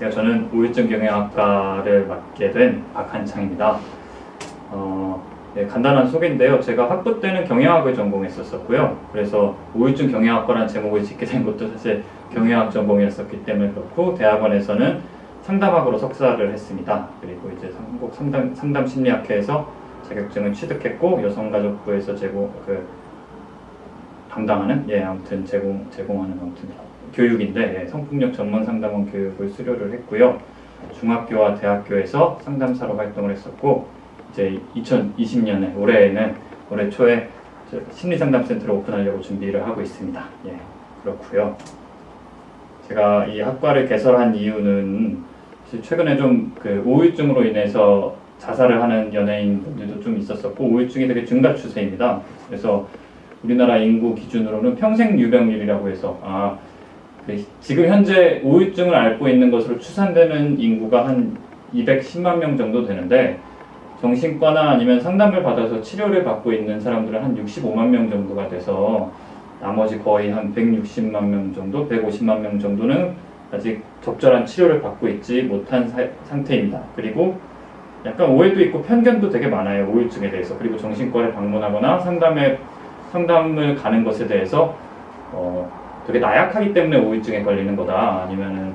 저는 우울증 경영학과를 맡게 된 박한창입니다. 네, 간단한 소개인데요. 제가 학부 때는 경영학을 전공했었고요. 그래서 우울증 경영학과라는 제목을 짓게 된 것도 사실 경영학 전공이었기 때문에 그렇고, 대학원에서는 상담학으로 석사를 했습니다. 그리고 이제 한국 상담심리학회에서 자격증을 취득했고, 여성가족부에서 담당하는 아무튼 제공하는 아무튼 교육인데, 성폭력 전문 상담원 교육을 수료를 했고요. 중학교와 대학교에서 상담사로 활동을 했었고, 이제 2020년에 올해 초에 심리상담센터를 오픈하려고 준비를 하고 있습니다. 그렇고요. 제가 이 학과를 개설한 이유는 최근에 좀 우울증으로 인해서 자살을 하는 연예인분들도 좀 있었었고, 우울증이 되게 증가 추세입니다. 그래서 우리나라 인구 기준으로는 평생 유병률이라고 해서 지금 현재 우울증을 앓고 있는 것으로 추산되는 인구가 한 210만 명 정도 되는데, 정신과나 아니면 상담을 받아서 치료를 받고 있는 사람들은 한 65만 명 정도가 돼서, 나머지 거의 한 160만 명 정도, 150만 명 정도는 아직 적절한 치료를 받고 있지 못한 상태입니다. 그리고 약간 오해도 있고 편견도 되게 많아요, 우울증에 대해서. 그리고 정신과를 방문하거나 상담을 가는 것에 대해서 되게 나약하기 때문에 우울증에 걸리는 거다, 아니면은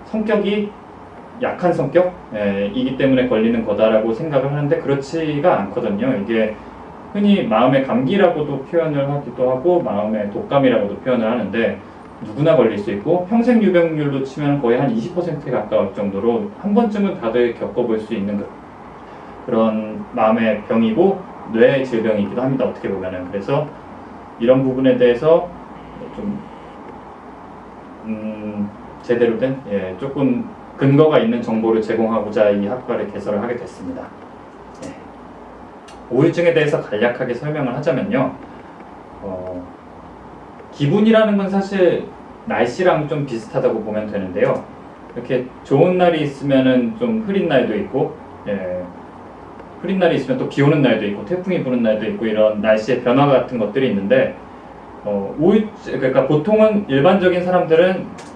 성격이 약한 성격이기 때문에 걸리는 거다라고 생각을 하는데, 그렇지가 않거든요. 이게 흔히 마음의 감기라고도 표현을 하기도 하고, 마음의 독감이라고도 표현을 하는데, 누구나 걸릴 수 있고, 평생 유병률로 치면 거의 한 20%에 가까울 정도로 한 번쯤은 다들 겪어볼 수 있는 그런 마음의 병이고, 뇌 질병이기도 합니다, 어떻게 보면은. 그래서 이런 부분에 대해서 좀 제대로 된 조금 근거가 있는 정보를 제공하고자 이 학과를 개설을 하게 됐습니다. 우울증에 대해서 간략하게 설명을 하자면요, 기분이라는 건 사실 날씨랑 좀 비슷하다고 보면 되는데요. 이렇게 좋은 날이 있으면은 좀 흐린 날도 있고, 흐린 날이 있으면 또 비 오는 날도 있고, 태풍이 부는 날도 있고, 이런 날씨의 변화 같은 것들이 있는데, 그러니까 보통은 일반적인 사람들은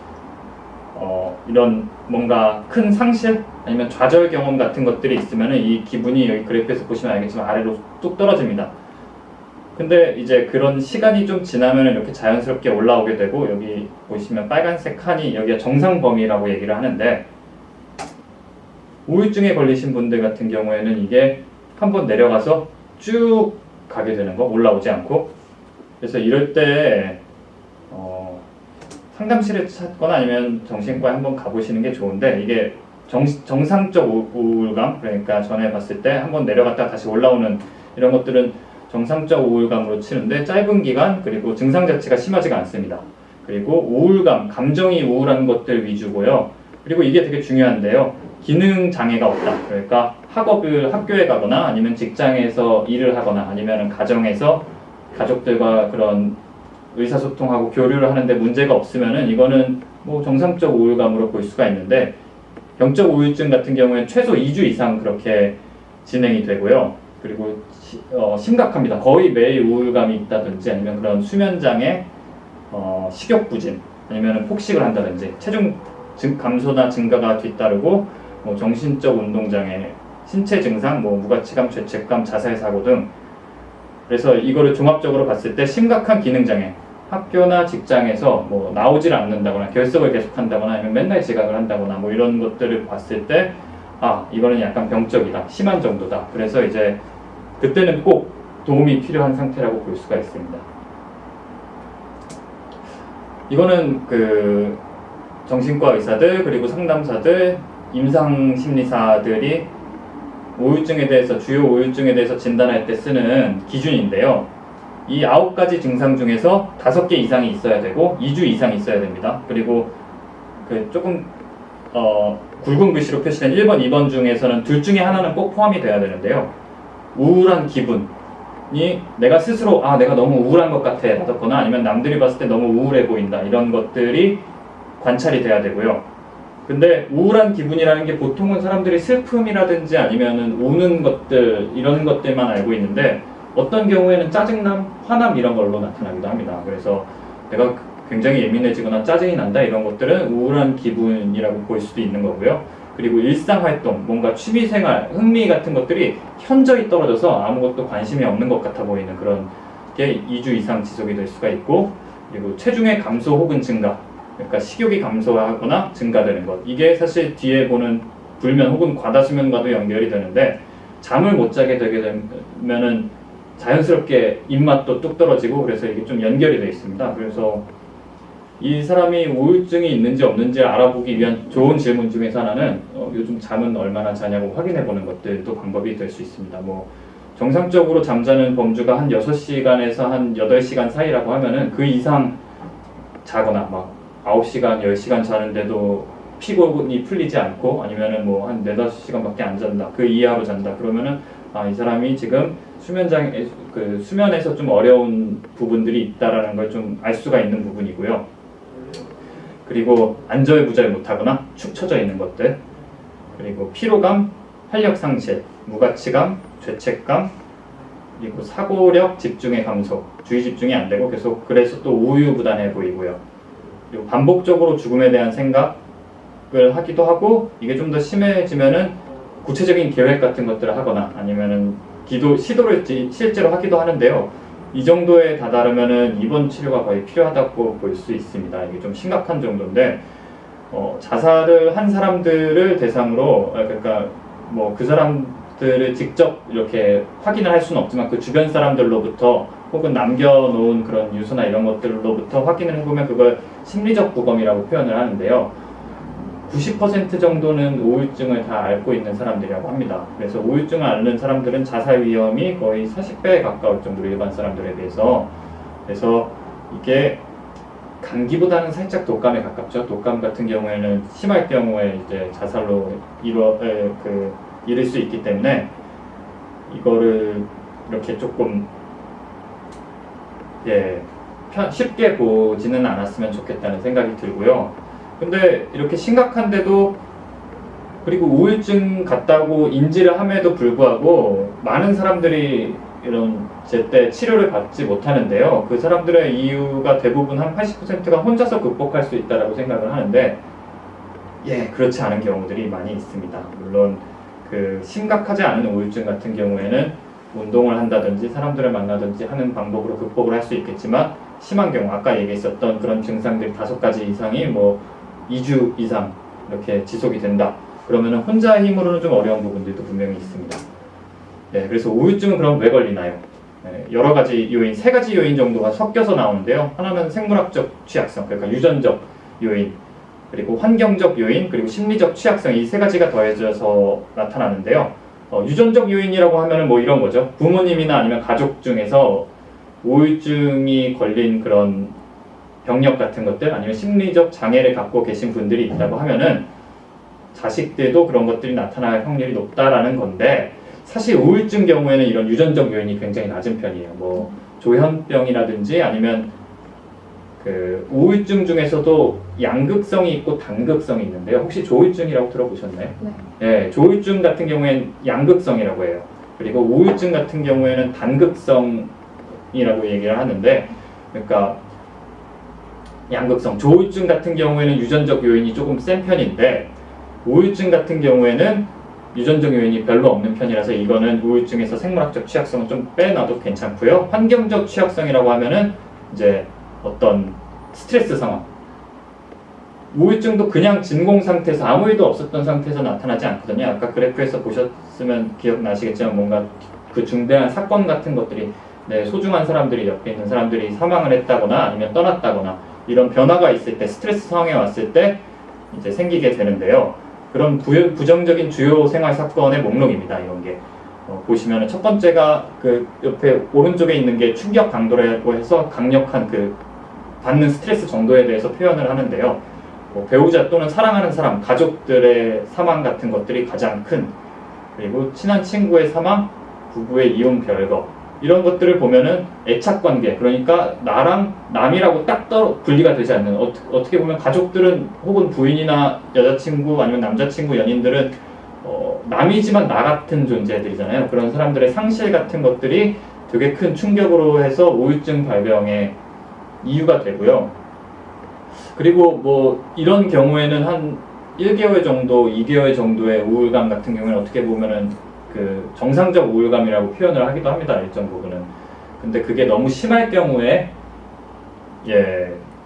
이런 뭔가 큰 상실 아니면 좌절 경험 같은 것들이 있으면 이 기분이, 여기 그래프에서 보시면 알겠지만 아래로 뚝 떨어집니다. 근데 이제 그런 시간이 좀 지나면 이렇게 자연스럽게 올라오게 되고, 여기 보시면 빨간색 칸이 여기가 정상 범위라고 얘기를 하는데, 우울증에 걸리신 분들 같은 경우에는 이게 한번 내려가서 쭉 가게 되는 거, 올라오지 않고. 그래서 이럴 때 상담실에 찾거나 아니면 정신과에 한번 가보시는 게 좋은데, 이게 정상적 우울감, 그러니까 전에 봤을 때 한번 내려갔다가 다시 올라오는 이런 것들은 정상적 우울감으로 치는데, 짧은 기간, 그리고 증상 자체가 심하지가 않습니다. 그리고 우울감, 감정이 우울한 것들 위주고요. 그리고 이게 되게 중요한데요, 기능 장애가 없다. 그러니까 학교에 가거나 아니면 직장에서 일을 하거나 아니면 가정에서 가족들과 그런 의사소통하고 교류를 하는데 문제가 없으면은 이거는 뭐 정상적 우울감으로 볼 수가 있는데, 병적 우울증 같은 경우에는 최소 2주 이상 그렇게 진행이 되고요. 그리고 심각합니다. 거의 매일 우울감이 있다든지, 아니면 그런 수면장애, 식욕부진, 아니면 폭식을 한다든지, 체중 감소나 증가가 뒤따르고, 정신적 운동장애, 신체 증상, 무가치감, 죄책감, 자살사고 등. 그래서 이거를 종합적으로 봤을 때 심각한 기능장애, 학교나 직장에서 나오질 않는다거나 결석을 계속한다거나 아니면 맨날 지각을 한다거나 이런 것들을 봤을 때, 이거는 약간 병적이다, 심한 정도다. 그래서 이제 그때는 꼭 도움이 필요한 상태라고 볼 수가 있습니다. 이거는 정신과 의사들, 그리고 상담사들, 임상심리사들이 우울증에 대해서, 주요 우울증에 대해서 진단할 때 쓰는 기준인데요. 이 9가지 증상 중에서 5개 이상이 있어야 되고 2주 이상이 있어야 됩니다. 그리고 조금 굵은 글씨로 표시된 1번, 2번 중에서는 둘 중에 하나는 꼭 포함이 돼야 되는데요. 우울한 기분이 내가 스스로 내가 너무 우울한 것 같아 라거나, 아니면 남들이 봤을 때 너무 우울해 보인다, 이런 것들이 관찰이 돼야 되고요. 근데 우울한 기분이라는 게 보통은 사람들이 슬픔이라든지 아니면은 우는 것들, 이런 것들만 알고 있는데, 어떤 경우에는 짜증남, 화남 이런 걸로 나타나기도 합니다. 그래서 내가 굉장히 예민해지거나 짜증이 난다 이런 것들은 우울한 기분이라고 볼 수도 있는 거고요. 그리고 일상활동, 뭔가 취미생활, 흥미 같은 것들이 현저히 떨어져서 아무것도 관심이 없는 것 같아 보이는 그런 게 2주 이상 지속이 될 수가 있고, 그리고 체중의 감소 혹은 증가, 그러니까 식욕이 감소하거나 증가되는 것, 이게 사실 뒤에 보는 불면 혹은 과다수면과도 연결이 되는데, 잠을 못 자게 되게 되면은 자연스럽게 입맛도 뚝 떨어지고, 그래서 이게 좀 연결이 되어 있습니다. 그래서 이 사람이 우울증이 있는지 없는지 알아보기 위한 좋은 질문 중에서 하나는 요즘 잠은 얼마나 자냐고 확인해 보는 것들도 방법이 될 수 있습니다. 뭐 정상적으로 잠자는 범주가 한 6시간에서 한 8시간 사이라고 하면은 그 이상 자거나 막 9시간, 10시간 자는데도 피곤이 풀리지 않고, 아니면은 뭐 한 4, 5시간밖에 안 잔다, 그 이하로 잔다, 그러면은 이 사람이 지금 수면에서 좀 어려운 부분들이 있다라는 걸 좀 알 수가 있는 부분이고요. 그리고 안절부절 못하거나 축 처져 있는 것들, 그리고 피로감, 활력 상실, 무가치감, 죄책감, 그리고 사고력, 집중의 감소, 주의 집중이 안 되고 계속 그래서 또 우유부단해 보이고요. 그리고 반복적으로 죽음에 대한 생각을 하기도 하고, 이게 좀 더 심해지면은 구체적인 계획 같은 것들을 하거나 아니면은 시도를 실제로 하기도 하는데요. 이 정도에 다다르면은 입원 치료가 거의 필요하다고 볼 수 있습니다. 이게 좀 심각한 정도인데, 자살을 한 사람들을 대상으로, 그러니까 뭐 그 사람들을 직접 이렇게 확인을 할 수는 없지만 그 주변 사람들로부터 혹은 남겨놓은 그런 유서나 이런 것들로부터 확인을 해보면 그걸 심리적 부검이라고 표현을 하는데요. 90% 정도는 우울증을 다 앓고 있는 사람들이라고 합니다. 그래서 우울증을 앓는 사람들은 자살 위험이 거의 40배에 가까울 정도로 일반 사람들에 비해서. 그래서 이게 감기보다는 살짝 독감에 가깝죠. 독감 같은 경우에는 심할 경우에 이제 자살로 이를 수 있기 때문에 이거를 이렇게 조금 쉽게 보지는 않았으면 좋겠다는 생각이 들고요. 근데 이렇게 심각한데도, 그리고 우울증 같다고 인지를 함에도 불구하고 많은 사람들이 이런 제때 치료를 받지 못하는데요. 그 사람들의 이유가 대부분 한 80%가 혼자서 극복할 수 있다라고 생각을 하는데, 그렇지 않은 경우들이 많이 있습니다. 물론 그 심각하지 않은 우울증 같은 경우에는 운동을 한다든지 사람들을 만나든지 하는 방법으로 극복을 할 수 있겠지만, 심한 경우, 아까 얘기했었던 그런 증상들 5가지 이상이 뭐 2주 이상 이렇게 지속이 된다. 그러면은 혼자 힘으로는 좀 어려운 부분들도 분명히 있습니다. 그래서 우울증은 그럼 왜 걸리나요? 여러 가지 요인, 3가지 요인 정도가 섞여서 나오는데요. 하나는 생물학적 취약성, 그러니까 유전적 요인, 그리고 환경적 요인, 그리고 심리적 취약성, 이 3가지가 더해져서 나타나는데요. 유전적 요인이라고 하면은 뭐 이런 거죠. 부모님이나 아니면 가족 중에서 우울증이 걸린 그런 병력 같은 것들, 아니면 심리적 장애를 갖고 계신 분들이 있다고 하면은 자식들도 그런 것들이 나타날 확률이 높다라는 건데, 사실 우울증 경우에는 이런 유전적 요인이 굉장히 낮은 편이에요. 뭐 조현병이라든지 아니면 그 우울증 중에서도 양극성이 있고 단극성이 있는데요. 혹시 조울증이라고 들어보셨나요? 네. 조울증 같은 경우에는 양극성이라고 해요. 그리고 우울증 같은 경우에는 단극성이라고 얘기를 하는데, 그러니까 양극성, 조울증 같은 경우에는 유전적 요인이 조금 센 편인데, 우울증 같은 경우에는 유전적 요인이 별로 없는 편이라서 이거는 우울증에서 생물학적 취약성은 좀 빼놔도 괜찮고요. 환경적 취약성이라고 하면은 이제 어떤 스트레스 상황, 우울증도 그냥 진공 상태에서 아무 일도 없었던 상태에서 나타나지 않거든요. 아까 그래프에서 보셨으면 기억나시겠지만 뭔가 그 중대한 사건 같은 것들이, 내 소중한 사람들이, 옆에 있는 사람들이 사망을 했다거나 아니면 떠났다거나 이런 변화가 있을 때, 스트레스 상황에 왔을 때 이제 생기게 되는데요. 그런 부정적인 주요 생활 사건의 목록입니다. 이런 게 보시면 첫 번째가 그 옆에 오른쪽에 있는 게 충격 강도라고 해서 강력한 그 받는 스트레스 정도에 대해서 표현을 하는데요. 배우자 또는 사랑하는 사람, 가족들의 사망 같은 것들이 가장 큰, 그리고 친한 친구의 사망, 부부의 이혼 별거, 이런 것들을 보면은 애착관계, 그러니까 나랑 남이라고 딱 분리가 되지 않는, 어떻게 보면 가족들은 혹은 부인이나 여자친구 아니면 남자친구, 연인들은 남이지만 나 같은 존재들이잖아요. 그런 사람들의 상실 같은 것들이 되게 큰 충격으로 해서 우울증 발병의 이유가 되고요. 그리고 뭐 이런 경우에는 한 1개월 정도, 2개월 정도의 우울감 같은 경우에는 어떻게 보면은 그 정상적 우울감이라고 표현을 하기도 합니다. 일정 부분은. 근데 그게 너무 심할 경우에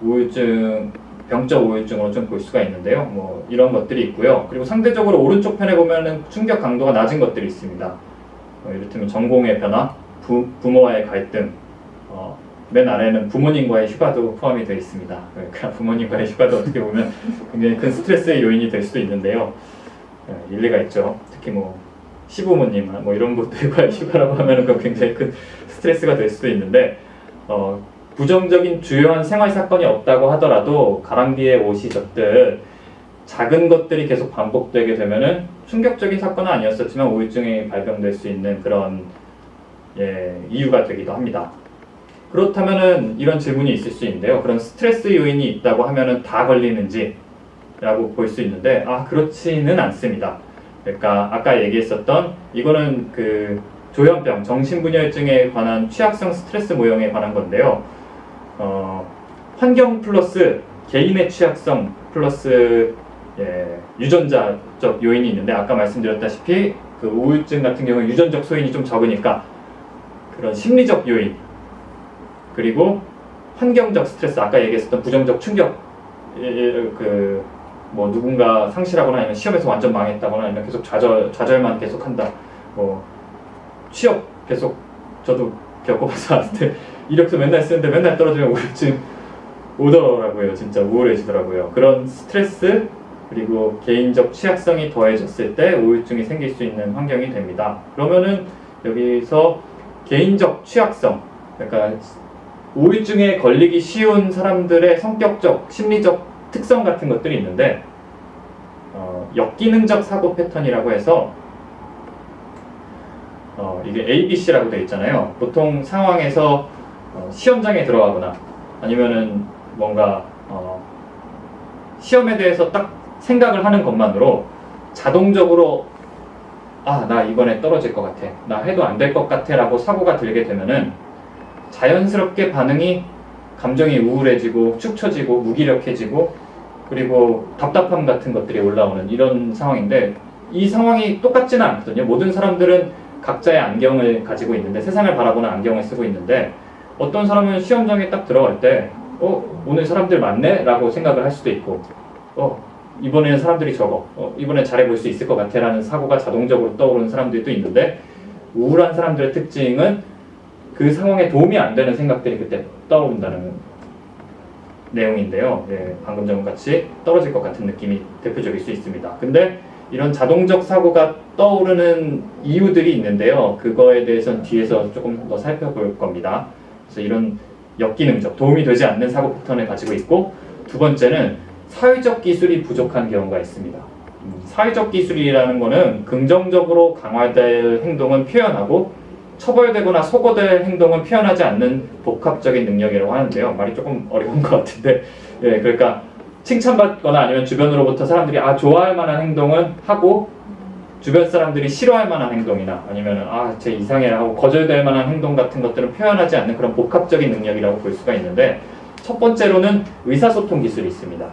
우울증, 병적 우울증으로 좀 볼 수가 있는데요. 뭐 이런 것들이 있고요. 그리고 상대적으로 오른쪽 편에 보면은 충격 강도가 낮은 것들이 있습니다. 이를테면 전공의 변화, 부모와의 갈등, 맨 아래는 부모님과의 휴가도 포함이 되어 있습니다. 그러니까 부모님과의 휴가도 어떻게 보면 굉장히 큰 스트레스의 요인이 될 수도 있는데요. 일리가 있죠. 특히 뭐 시부모님 뭐 이런 분들과의 휴가라고 하면 은 굉장히 큰 스트레스가 될 수도 있는데 부정적인 주요한 생활 사건이 없다고 하더라도 가랑비에 옷이 젖듯 작은 것들이 계속 반복되게 되면은 충격적인 사건은 아니었었지만 우울증이 발병될 수 있는 그런 이유가 되기도 합니다. 그렇다면은 이런 질문이 있을 수 있는데요. 그런 스트레스 요인이 있다고 하면은 다 걸리는지 라고 볼 수 있는데 그렇지는 않습니다. 그러니까 아까 얘기했었던 이거는 그 조현병, 정신분열증에 관한 취약성 스트레스 모형에 관한 건데요. 환경 플러스 개인의 취약성 플러스 유전자적 요인이 있는데 아까 말씀드렸다시피 그 우울증 같은 경우 유전적 소인이 좀 적으니까 그런 심리적 요인 그리고 환경적 스트레스 아까 얘기했었던 부정적 충격 뭐 누군가 상실하거나 아니면 시험에서 완전 망했다거나 아니면 계속 좌절만 계속한다 뭐 취업 계속 저도 겪어봐서 아는데 이력서 맨날 쓰는데 맨날 떨어지면 우울증 오더라고요. 진짜 우울해지더라고요. 그런 스트레스 그리고 개인적 취약성이 더해졌을 때 우울증이 생길 수 있는 환경이 됩니다. 그러면은 여기서 개인적 취약성 그러니까 우울증에 걸리기 쉬운 사람들의 성격적, 심리적 특성 같은 것들이 있는데 역기능적 사고 패턴이라고 해서 이게 ABC라고 되어 있잖아요. 보통 상황에서 시험장에 들어가거나 아니면은 뭔가 시험에 대해서 딱 생각을 하는 것만으로 자동적으로 나 이번에 떨어질 것 같아, 나 해도 안 될 것 같아 라고 사고가 들게 되면은 자연스럽게 반응이 감정이 우울해지고 축 처지고 무기력해지고 그리고 답답함 같은 것들이 올라오는 이런 상황인데 이 상황이 똑같지는 않거든요. 모든 사람들은 각자의 안경을 가지고 있는데 세상을 바라보는 안경을 쓰고 있는데 어떤 사람은 시험장에 딱 들어갈 때 오늘 사람들 많네? 라고 생각을 할 수도 있고 이번에는 사람들이 적어 이번엔 잘해볼 수 있을 것 같아 라는 사고가 자동적으로 떠오르는 사람들도 있는데 우울한 사람들의 특징은 그 상황에 도움이 안 되는 생각들이 그때 떠오른다는 내용인데요. 방금 전 같이 떨어질 것 같은 느낌이 대표적일 수 있습니다. 근데 이런 자동적 사고가 떠오르는 이유들이 있는데요. 그거에 대해서는 뒤에서 조금 더 살펴볼 겁니다. 그래서 이런 역기능적, 도움이 되지 않는 사고 패턴을 가지고 있고 두 번째는 사회적 기술이 부족한 경우가 있습니다. 사회적 기술이라는 거는 긍정적으로 강화될 행동은 표현하고 처벌되거나 속어될 행동은 표현하지 않는 복합적인 능력이라고 하는데요. 말이 조금 어려운 것 같은데 그러니까 칭찬받거나 아니면 주변으로부터 사람들이 좋아할 만한 행동은 하고 주변 사람들이 싫어할 만한 행동이나 아니면 쟤 이상해 하고 거절될 만한 행동 같은 것들은 표현하지 않는 그런 복합적인 능력이라고 볼 수가 있는데 첫 번째로는 의사소통 기술이 있습니다.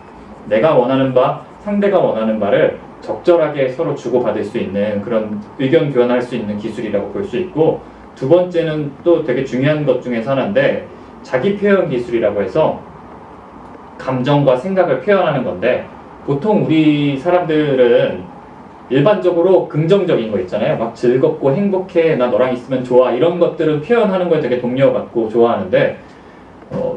내가 원하는 바, 상대가 원하는 바를 적절하게 서로 주고받을 수 있는 그런 의견 교환할 수 있는 기술이라고 볼 수 있고 두 번째는 또 되게 중요한 것 중에서 하나인데 자기 표현 기술이라고 해서 감정과 생각을 표현하는 건데 보통 우리 사람들은 일반적으로 긍정적인 거 있잖아요. 막 즐겁고 행복해, 나 너랑 있으면 좋아 이런 것들은 표현하는 걸 되게 동료받고 좋아하는데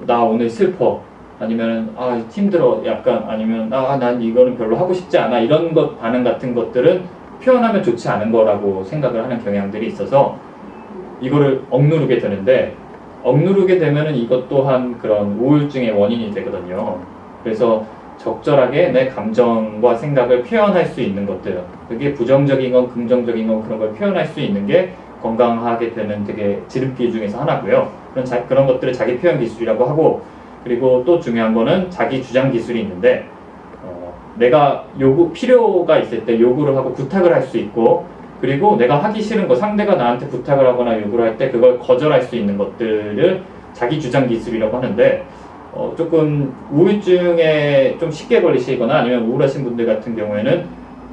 나 오늘 슬퍼 아니면 힘들어 약간 아니면 난 이거는 별로 하고 싶지 않아 이런 것 반응 같은 것들은 표현하면 좋지 않은 거라고 생각을 하는 경향들이 있어서 이거를 억누르게 되는데 억누르게 되면은 이것 또한 그런 우울증의 원인이 되거든요. 그래서 적절하게 내 감정과 생각을 표현할 수 있는 것들 그게 부정적인 건 긍정적인 건 그런 걸 표현할 수 있는 게 건강하게 되는 되게 지름길 중에서 하나고요. 그런 것들을 자기 표현 기술이라고 하고 그리고 또 중요한 거는 자기 주장 기술이 있는데 내가 필요가 있을 때 요구를 하고 부탁을 할 수 있고 그리고 내가 하기 싫은 거 상대가 나한테 부탁을 하거나 요구를 할 때 그걸 거절할 수 있는 것들을 자기 주장 기술이라고 하는데 조금 우울증에 좀 쉽게 걸리시거나 아니면 우울하신 분들 같은 경우에는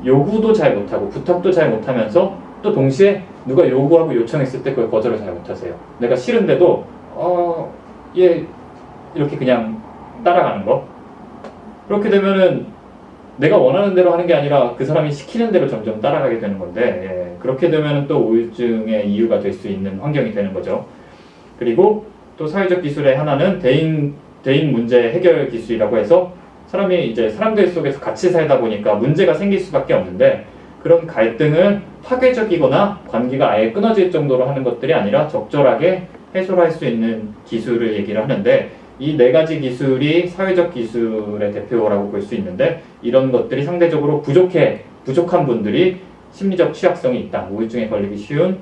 요구도 잘 못하고 부탁도 잘 못하면서 또 동시에 누가 요구하고 요청했을 때 그걸 거절을 잘 못하세요. 내가 싫은데도 얘 이렇게 그냥 따라가는 거. 그렇게 되면은 내가 원하는 대로 하는 게 아니라 그 사람이 시키는 대로 점점 따라가게 되는 건데, 그렇게 되면은 또 우울증의 이유가 될 수 있는 환경이 되는 거죠. 그리고 또 사회적 기술의 하나는 대인 문제 해결 기술이라고 해서 사람이 이제 사람들 속에서 같이 살다 보니까 문제가 생길 수밖에 없는데, 그런 갈등을 파괴적이거나 관계가 아예 끊어질 정도로 하는 것들이 아니라 적절하게 해소를 할 수 있는 기술을 얘기를 하는데, 이 네 가지 기술이 사회적 기술의 대표라고 볼 수 있는데, 이런 것들이 상대적으로 부족한 분들이 심리적 취약성이 있다, 우울증에 걸리기 쉬운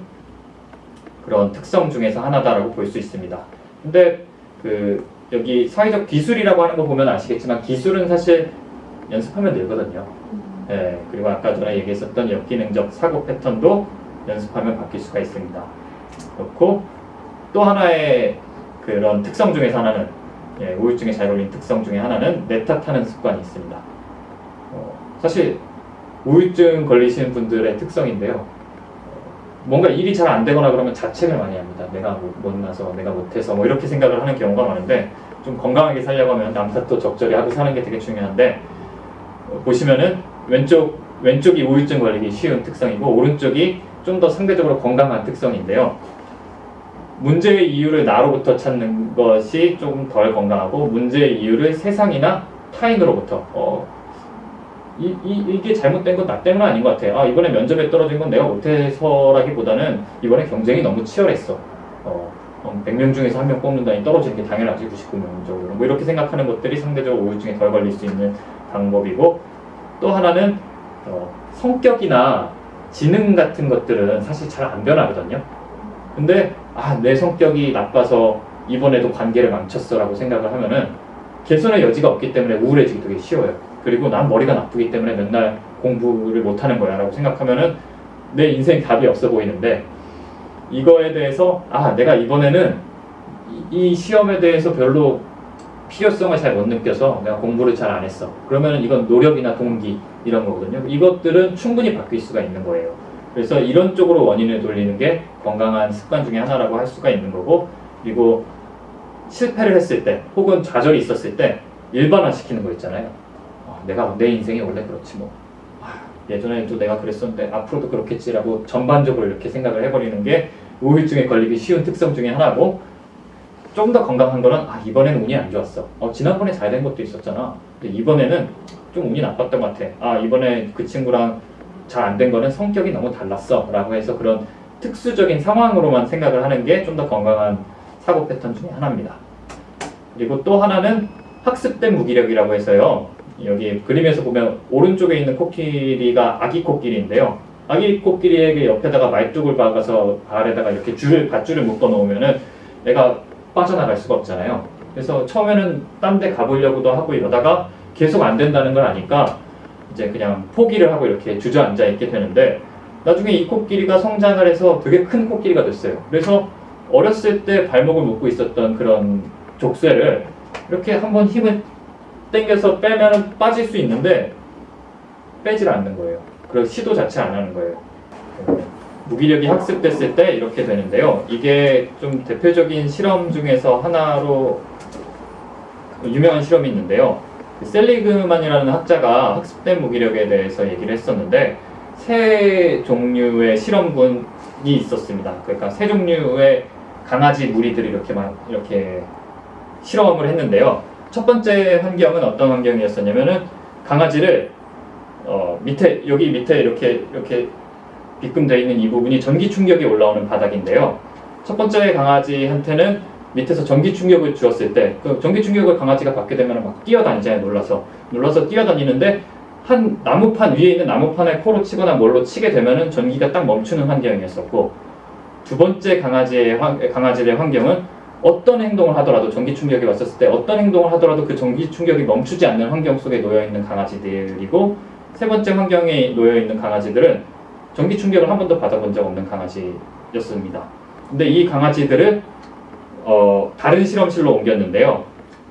그런 특성 중에서 하나다라고 볼 수 있습니다. 근데 여기 사회적 기술이라고 하는 거 보면 아시겠지만 기술은 사실 연습하면 늘거든요. 네, 그리고 아까 전에 얘기했었던 역기능적 사고 패턴도 연습하면 바뀔 수가 있습니다. 그렇고 또 하나의 그런 특성 중에서 하나는, 우울증에 잘 걸린 특성 중에 하나는 내 탓하는 습관이 있습니다. 사실 우울증 걸리시는 분들의 특성인데요. 뭔가 일이 잘 안 되거나 그러면 자책을 많이 합니다. 내가 못나서, 내가 못해서 뭐 이렇게 생각을 하는 경우가 많은데, 좀 건강하게 살려고 하면 남 탓도 적절히 하고 사는 게 되게 중요한데, 보시면은 왼쪽이 우울증 걸리기 쉬운 특성이고 오른쪽이 좀 더 상대적으로 건강한 특성인데요. 문제의 이유를 나로부터 찾는 것이 좀 덜 건강하고, 문제의 이유를 세상이나 타인으로부터 이게 잘못된 건 나 때문 아닌 것 같아. 이번에 면접에 떨어진 건 내가 못해서라기보다는 이번에 경쟁이 너무 치열했어. 100명 중에서 1명 뽑는다니 떨어지는 게 당연하지, 99명적으로. 뭐 이렇게 생각하는 것들이 상대적으로 우울증에 덜 걸릴 수 있는 방법이고, 또 하나는 성격이나 지능 같은 것들은 사실 잘 안 변하거든요. 근데 내 성격이 나빠서 이번에도 관계를 망쳤어 라고 생각을 하면은 개선의 여지가 없기 때문에 우울해지기 되게 쉬워요. 그리고 난 머리가 나쁘기 때문에 맨날 공부를 못하는 거야 라고 생각하면은 내 인생 답이 없어 보이는데, 이거에 대해서 내가 이번에는 이 시험에 대해서 별로 필요성을 잘 못 느껴서 내가 공부를 잘 안 했어. 그러면은 이건 노력이나 동기 이런 거거든요. 이것들은 충분히 바뀔 수가 있는 거예요. 그래서 이런 쪽으로 원인을 돌리는 게 건강한 습관 중에 하나라고 할 수가 있는 거고, 그리고 실패를 했을 때 혹은 좌절이 있었을 때 일반화시키는 거 있잖아요. 내가 내 인생이 원래 그렇지 뭐, 예전에도 내가 그랬었는데 앞으로도 그렇겠지라고 전반적으로 이렇게 생각을 해버리는 게 우울증에 걸리기 쉬운 특성 중에 하나고, 좀 더 건강한 거는 이번에는 운이 안 좋았어. 지난번에 잘 된 것도 있었잖아. 근데 이번에는 좀 운이 나빴던 것 같아. 이번에 그 친구랑 잘 안 된 거는 성격이 너무 달랐어 라고 해서 그런 특수적인 상황으로만 생각을 하는 게 좀 더 건강한 사고 패턴 중에 하나입니다. 그리고 또 하나는 학습된 무기력이라고 해서요, 여기 그림에서 보면 오른쪽에 있는 코끼리가 아기 코끼리인데요. 아기 코끼리에게 옆에다가 말뚝을 박아서 발에다가 이렇게 밧줄을 묶어 놓으면은 애가 빠져나갈 수가 없잖아요. 그래서 처음에는 딴 데 가보려고도 하고 이러다가 계속 안 된다는 걸 아니까 이제 그냥 포기를 하고 이렇게 주저앉아 있게 되는데, 나중에 이 코끼리가 성장을 해서 되게 큰 코끼리가 됐어요. 그래서 어렸을 때 발목을 묶고 있었던 그런 족쇄를 이렇게 한번 힘을 당겨서 빼면 빠질 수 있는데 빼질 않는 거예요. 그래서 시도 자체 안 하는 거예요. 무기력이 학습됐을 때 이렇게 되는데요. 이게 좀 대표적인 실험 중에서 하나로 유명한 실험이 있는데요. 셀리그만이라는 학자가 학습된 무기력에 대해서 얘기를 했었는데, 세 종류의 실험군이 있었습니다. 그러니까 세 종류의 강아지 무리들이 이렇게 실험을 했는데요. 첫 번째 환경은 어떤 환경이었었냐면은, 강아지를 여기 밑에 이렇게 빗금되어 있는 이 부분이 전기 충격이 올라오는 바닥인데요. 첫 번째 강아지한테는 밑에서 전기 충격을 주었을 때, 그 전기 충격을 강아지가 받게 되면 막 뛰어다니잖아요. 놀라서 뛰어다니는데, 한 나무판 위에 있는 나무판에 코로 치거나 뭘로 치게 되면은 전기가 딱 멈추는 환경이었었고, 두 번째 강아지의 환경은 어떤 행동을 하더라도, 전기 충격이 왔었을 때 어떤 행동을 하더라도 그 전기 충격이 멈추지 않는 환경 속에 놓여 있는 강아지들이고, 세 번째 환경에 놓여 있는 강아지들은 전기 충격을 한 번도 받아본 적 없는 강아지였습니다. 근데 이 강아지들을 다른 실험실로 옮겼는데요.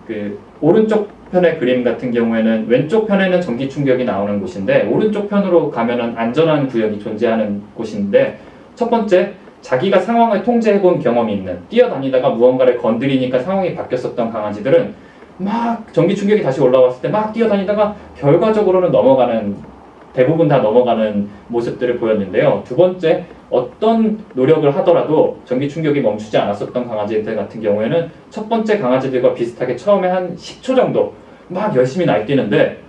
그 오른쪽 편의 그림 같은 경우에는 왼쪽 편에는 전기 충격이 나오는 곳인데 오른쪽 편으로 가면은 안전한 구역이 존재하는 곳인데 첫 번째 자기가 상황을 통제해본 경험이 있는 뛰어다니다가 무언가를 건드리니까 상황이 바뀌었었던 강아지들은 막 전기 충격이 다시 올라왔을 때 막 뛰어다니다가 결과적으로는 대부분 다 넘어가는 모습들을 보였는데요. 두 번째, 어떤 노력을 하더라도 전기 충격이 멈추지 않았었던 강아지들 같은 경우에는 첫 번째 강아지들과 비슷하게 처음에 한 10초 정도 막 열심히 날뛰는데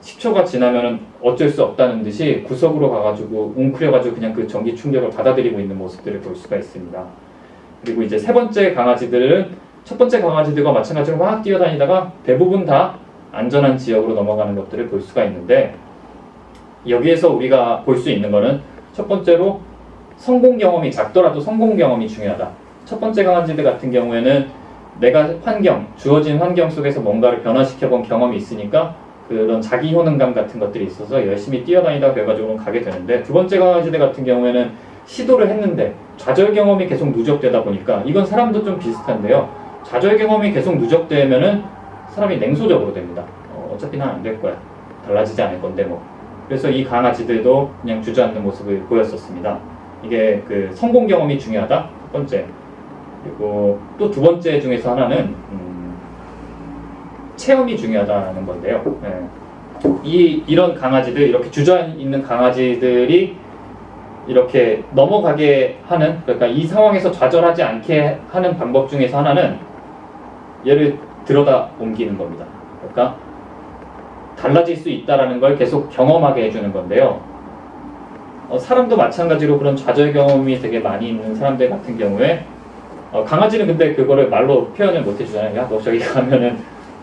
10초가 지나면은 어쩔 수 없다는 듯이 구석으로 가가지고 웅크려가지고 그냥 그 전기 충격을 받아들이고 있는 모습들을 볼 수가 있습니다. 그리고 이제 세 번째 강아지들은 첫 번째 강아지들과 마찬가지로 막 뛰어다니다가 대부분 다 안전한 지역으로 넘어가는 것들을 볼 수가 있는데 여기에서 우리가 볼 수 있는 거는 첫 번째로 성공 경험이 작더라도 성공 경험이 중요하다. 첫 번째 강아지들 같은 경우에는 내가 주어진 환경 속에서 뭔가를 변화시켜 본 경험이 있으니까 그런 자기 효능감 같은 것들이 있어서 열심히 뛰어다니다 결과적으로 가게 되는데 두 번째 강아지들 같은 경우에는 시도를 했는데 좌절 경험이 계속 누적되다 보니까 이건 사람도 좀 비슷한데요. 좌절 경험이 계속 누적되면은 사람이 냉소적으로 됩니다. 어차피 난 안 될 거야. 달라지지 않을 건데 뭐. 그래서 이 강아지들도 그냥 주저앉는 모습을 보였었습니다. 이게 그 성공 경험이 중요하다. 첫 번째. 그리고 또 두 번째 중에서 하나는 체험이 중요하다는 건데요. 이런 강아지들, 이렇게 주저있는 강아지들이 이렇게 넘어가게 하는, 그러니까 이 상황에서 좌절하지 않게 하는 방법 중에서 하나는 얘를 들여다 옮기는 겁니다. 그러니까 달라질 수 있다는 걸 계속 경험하게 해주는 건데요. 사람도 마찬가지로 그런 좌절 경험이 되게 많이 있는 사람들 같은 경우에 강아지는 근데 그거를 말로 표현을 못 해주잖아요. 야, 너 저기 가면은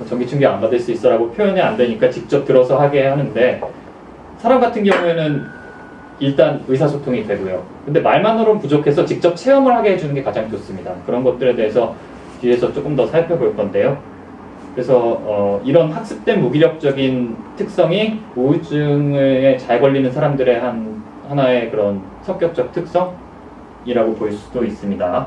전기 충격 안 받을 수 있어 라고 표현이 안 되니까 직접 들어서 하게 하는데 사람 같은 경우에는 일단 의사소통이 되고요. 근데 말만으로는 부족해서 직접 체험을 하게 해주는 게 가장 좋습니다. 그런 것들에 대해서 뒤에서 조금 더 살펴볼 건데요. 그래서 이런 학습된 무기력적인 특성이 우울증에 잘 걸리는 사람들의 하나의 그런 성격적 특성이라고 볼 수도 있습니다.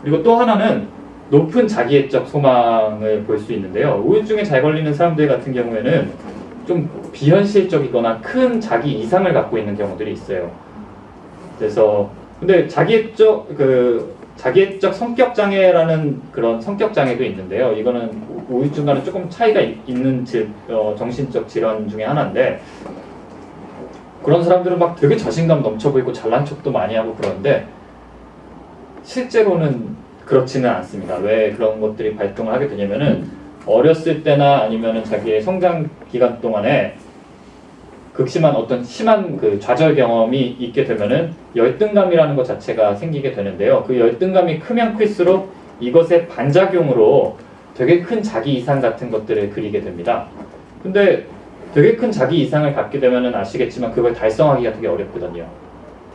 그리고 또 하나는 높은 자기애적 소망을 볼 수 있는데요. 우울증에 잘 걸리는 사람들 같은 경우에는 좀 비현실적이거나 큰 자기 이상을 갖고 있는 경우들이 있어요. 그래서 근데 자기애적 성격 장애라는 그런 성격 장애도 있는데요. 이거는 우울증과는 조금 차이가 있는 정신적 질환 중에 하나인데 그런 사람들은 막 되게 자신감 넘쳐 보이고 잘난 척도 많이 하고 그러는데 실제로는 그렇지는 않습니다. 왜 그런 것들이 발동을 하게 되냐면은 어렸을 때나 아니면은 자기의 성장 기간 동안에 극심한 어떤 심한 그 좌절 경험이 있게 되면은 열등감이라는 것 자체가 생기게 되는데요. 그 열등감이 크면 클수록 이것의 반작용으로 되게 큰 자기 이상 같은 것들을 그리게 됩니다. 근데 되게 큰 자기 이상을 갖게 되면은 아시겠지만 그걸 달성하기가 되게 어렵거든요.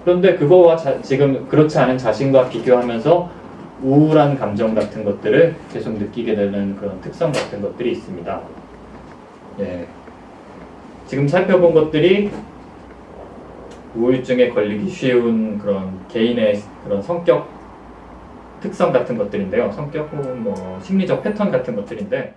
그런데 그거와 지금 그렇지 않은 자신과 비교하면서 우울한 감정 같은 것들을 계속 느끼게 되는 그런 특성 같은 것들이 있습니다. 예. 지금 살펴본 것들이 우울증에 걸리기 쉬운 그런 개인의 그런 성격 특성 같은 것들인데요. 성격 혹은 뭐 심리적 패턴 같은 것들인데